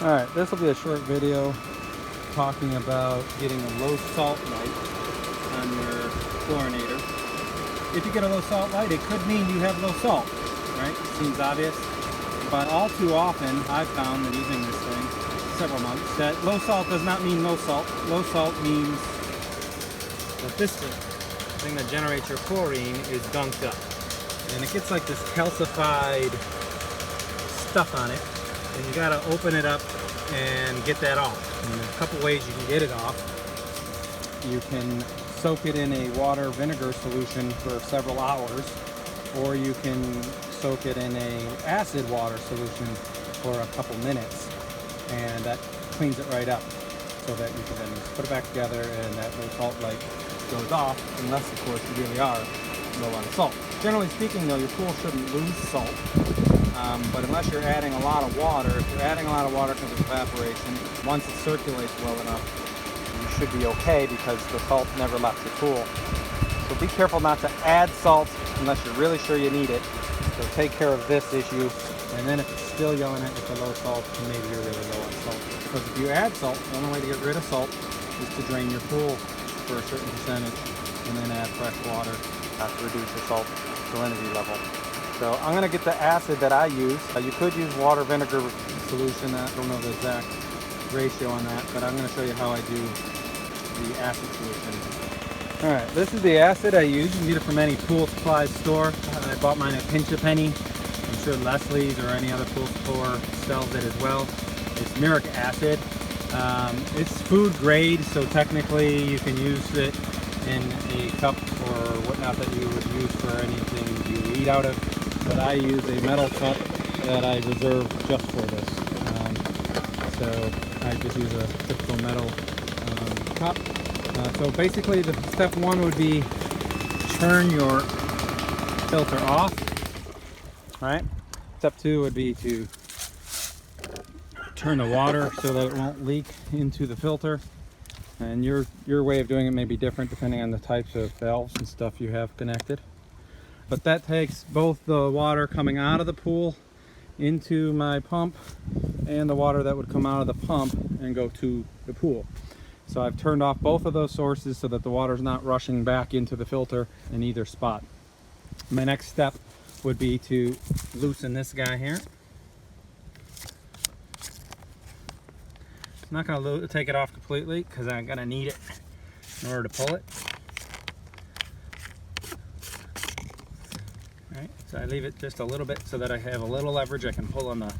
Alright, this will be a short video talking about getting a low salt light on your chlorinator. If you get a low salt light, it could mean you have low salt, right? Seems obvious. But all too often, I've found in using this thing several months that low salt does not mean no salt. Low salt means that this thing that generates your chlorine is gunked up. And it gets like this calcified stuff on it. And you gotta open it up and get that off. And there's a couple ways you can get it off. You can soak it in a water vinegar solution for several hours, or you can soak it in a acid water solution for a couple minutes, and that cleans it right up so that you can then put it back together and that low salt light goes off, unless of course you really are low on salt. Generally speaking though, your pool shouldn't lose salt. But unless you're adding a lot of water, if you're adding a lot of water because of evaporation, once it circulates well enough, you should be okay because the salt never left your pool. So be careful not to add salt unless you're really sure you need it. So take care of this issue, and then if it's still yelling at you for low salt, then maybe you're really low on salt. Because if you add salt, the only way to get rid of salt is to drain your pool for a certain percentage, and then add fresh water to reduce your salt salinity level. So I'm going to get the acid that I use. You could use water vinegar solution. I don't know the exact ratio on that, but I'm going to show you how I do the acid solution. Alright, this is the acid I use. You can get it from any pool supply store. I bought mine at Pinch a Penny. I'm sure Leslie's or any other pool store sells it as well. It's muric acid. It's food grade, so technically you can use it in a cup or whatnot that you would use for anything you eat out of. But I use a metal cup that I reserve just for this. So I just use a typical metal cup. So basically the step one would be turn your filter off, right? Step two would be to turn the water so that it won't leak into the filter. And your way of doing it may be different depending on the types of valves and stuff you have connected. But that takes both the water coming out of the pool into my pump and the water that would come out of the pump and go to the pool. So I've turned off both of those sources so that the water's not rushing back into the filter in either spot. My next step would be to loosen this guy here. I'm not going to take it off completely because I'm going to need it in order to pull it. Right, so I leave it just a little bit so that I have a little leverage. I can pull on the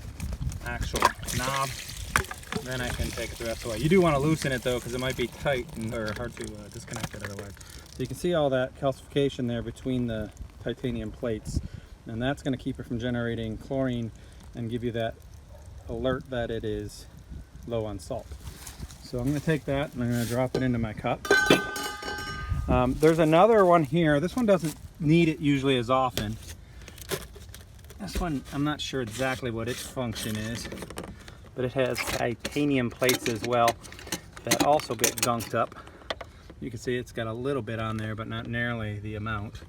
actual knob. Then I can take it the rest of the way. You do want to loosen it though because it might be tight or hard to disconnect it otherwise. So you can see all that calcification there between the titanium plates, and that's going to keep it from generating chlorine and give you that alert that it is low on salt. So I'm going to take that and I'm going to drop it into my cup. There's another one here. This one doesn't need it usually as often. This one, I'm not sure exactly what its function is, but it has titanium plates as well that also get gunked up. You can see it's got a little bit on there, but not nearly the amount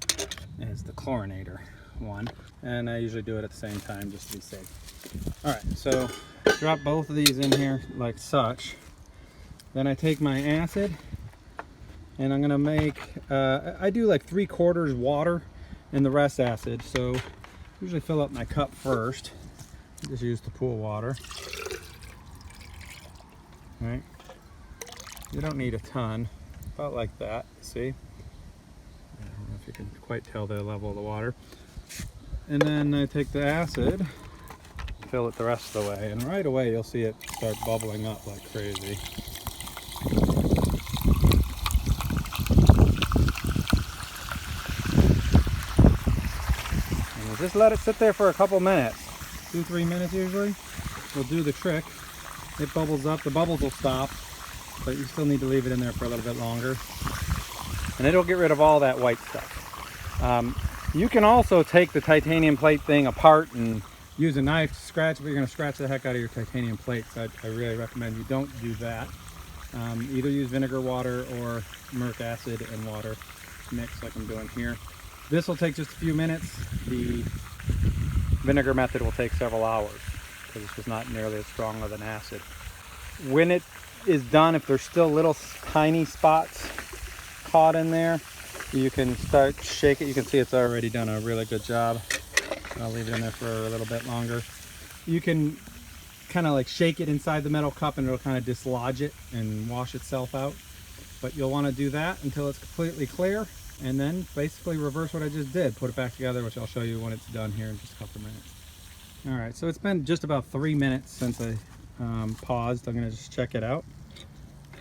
as the chlorinator one. And I usually do it at the same time just to be safe. All right, so drop both of these in here like such. Then I take my acid and I'm gonna make, I do like 3/4 water and the rest acid. So usually fill up my cup first. Just use the pool water. Right? You don't need a ton, about like that, see? I don't know if you can quite tell the level of the water. And then I take the acid, fill it the rest of the way, and right away you'll see it start bubbling up like crazy. And we'll just let it sit there for a couple minutes. 2-3 minutes usually will do the trick. It bubbles up, the bubbles will stop, but you still need to leave it in there for a little bit longer. And it'll get rid of all that white stuff. You can also take the titanium plate thing apart and use a knife to scratch, but you're going to scratch the heck out of your titanium plates. I really recommend you don't do that. Either use vinegar water or muric acid and water mix like I'm doing here. This will take just a few minutes. The vinegar method will take several hours. because it's just not nearly as strong of an acid. When it is done, if there's still little tiny spots caught in there, you can start shake it. You can see it's already done a really good job. I'll leave it in there for a little bit longer. You can kind of like shake it inside the metal cup and it'll kind of dislodge it and wash itself out. But you'll want to do that until it's completely clear, and then basically reverse what I just did. Put it back together, which I'll show you when it's done here in just a couple of minutes. All right, so it's been just about 3 minutes since I paused. I'm going to just check it out,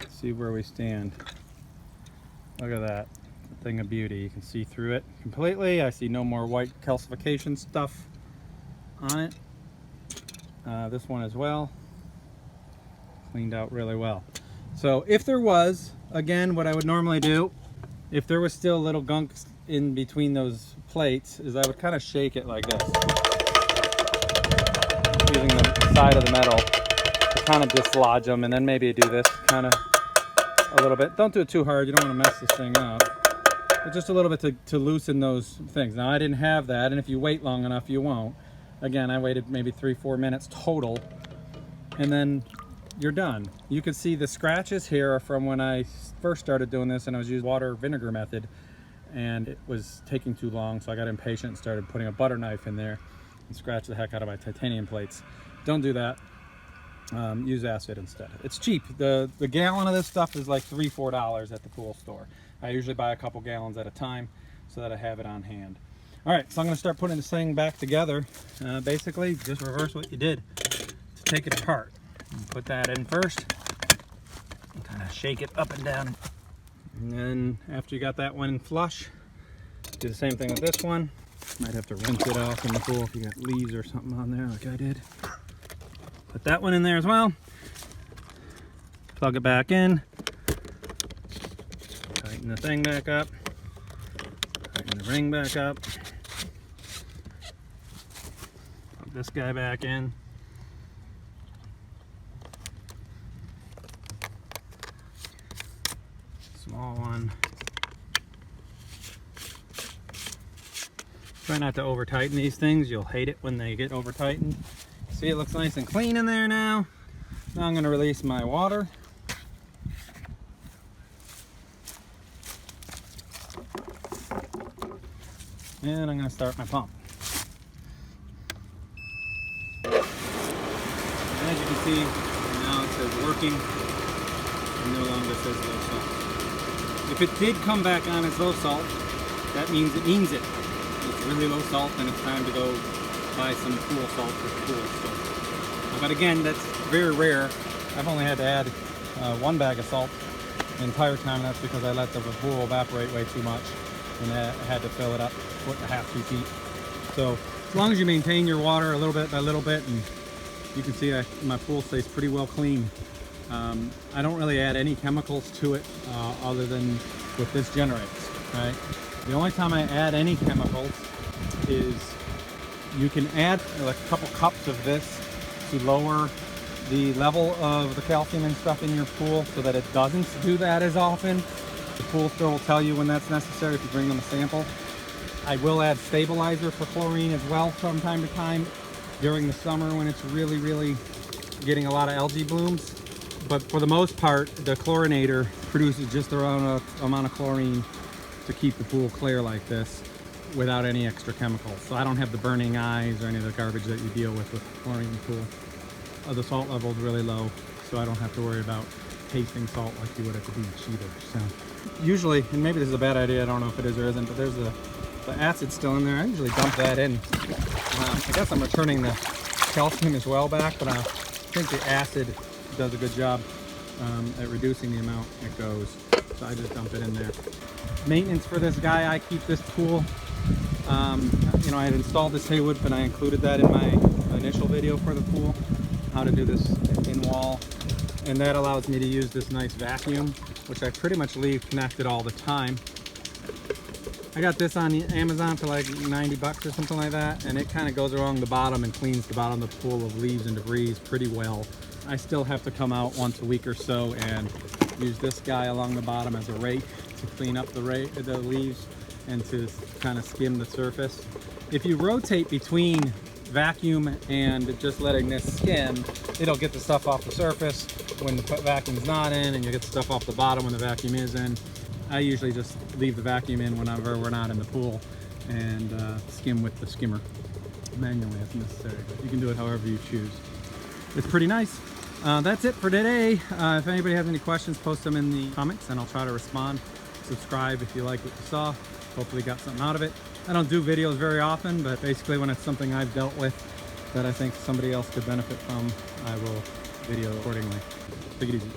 see where we stand. Look at that thing of beauty. You can see through it completely. I see no more white calcification stuff on it. This one as well, cleaned out really well. So if there was, again, what I would normally do, if there was still little gunk in between those plates, is I would kind of shake it like this, using the side of the metal to kind of dislodge them, and then maybe do this kind of a little bit. Don't do it too hard, you don't want to mess this thing up, but just a little bit to loosen those things. Now I didn't have that, and if you wait long enough you won't. Again, I waited maybe 3-4 minutes total, and then you're done. You can see the scratches here are from when I first started doing this and I was using water vinegar method, and it was taking too long, so I got impatient and started putting a butter knife in there and scratched the heck out of my titanium plates. Don't do that. Use acid instead. It's cheap. The gallon of this stuff is like $3-4 at the pool store. I usually buy a couple gallons at a time so that I have it on hand. All right, so I'm going to start putting this thing back together. Basically, just reverse what you did to take it apart. Put that in first, and kind of shake it up and down. And then after you got that one flush, do the same thing with this one. Might have to rinse it off in the pool if you got leaves or something on there like I did. Put that one in there as well. Plug it back in. Tighten the thing back up. Tighten the ring back up. Plug this guy back in. Small one. Try not to over tighten these things. You'll hate it when they get over tightened. See, it looks nice and clean in there now. Now I'm going to release my water. And I'm going to start my pump. And as you can see, now it says working. It no longer says low salt. If it did come back on as low salt, that means it means it. It's really low salt, and it's time to go buy some pool salt at the pool store. But again, that's very rare. I've only had to add 1 bag of salt the entire time, and that's because I let the pool evaporate way too much, and I had to fill it up 1.5 to 2 feet. So as long as you maintain your water a little bit by little bit, and you can see my pool stays pretty well clean. I don't really add any chemicals to it other than what this generates, right? The only time I add any chemicals is you can add like a couple cups of this to lower the level of the calcium and stuff in your pool so that it doesn't do that as often. The pool store will tell you when that's necessary if you bring them a sample. I will add stabilizer for chlorine as well from time to time during the summer when it's really, really getting a lot of algae blooms. But for the most part, the chlorinator produces just the right amount of chlorine to keep the pool clear like this without any extra chemicals. So I don't have the burning eyes or any of the garbage that you deal with chlorine pool. The salt level is really low, so I don't have to worry about tasting salt like you would at the beach either. So usually, and maybe this is a bad idea, I don't know if it is or isn't, but there's the acid still in there. I usually dump that in. I guess I'm returning the calcium as well back, but I think the acid does a good job at reducing the amount it goes. So I just dump it in there. Maintenance for this guy, I keep this pool. You know, I had installed this Haywood, but I included that in my initial video for the pool, how to do this in wall. And that allows me to use this nice vacuum, which I pretty much leave connected all the time. I got this on Amazon for like 90 bucks or something like that, and it kind of goes along the bottom and cleans the bottom of the pool of leaves and debris pretty well. I still have to come out once a week or so and use this guy along the bottom as a rake to clean up the leaves and to kind of skim the surface. If you rotate between vacuum and just letting this skim, it'll get the stuff off the surface when the vacuum's not in, and you get the stuff off the bottom when the vacuum is in. I usually just leave the vacuum in whenever we're not in the pool and skim with the skimmer manually as necessary. You can do it however you choose. It's pretty nice. That's it for today. If anybody has any questions, post them in the comments and I'll try to respond. Subscribe if you like what you saw. Hopefully got something out of it. I don't do videos very often, but basically when it's something I've dealt with that I think somebody else could benefit from, I will video accordingly. Take it easy.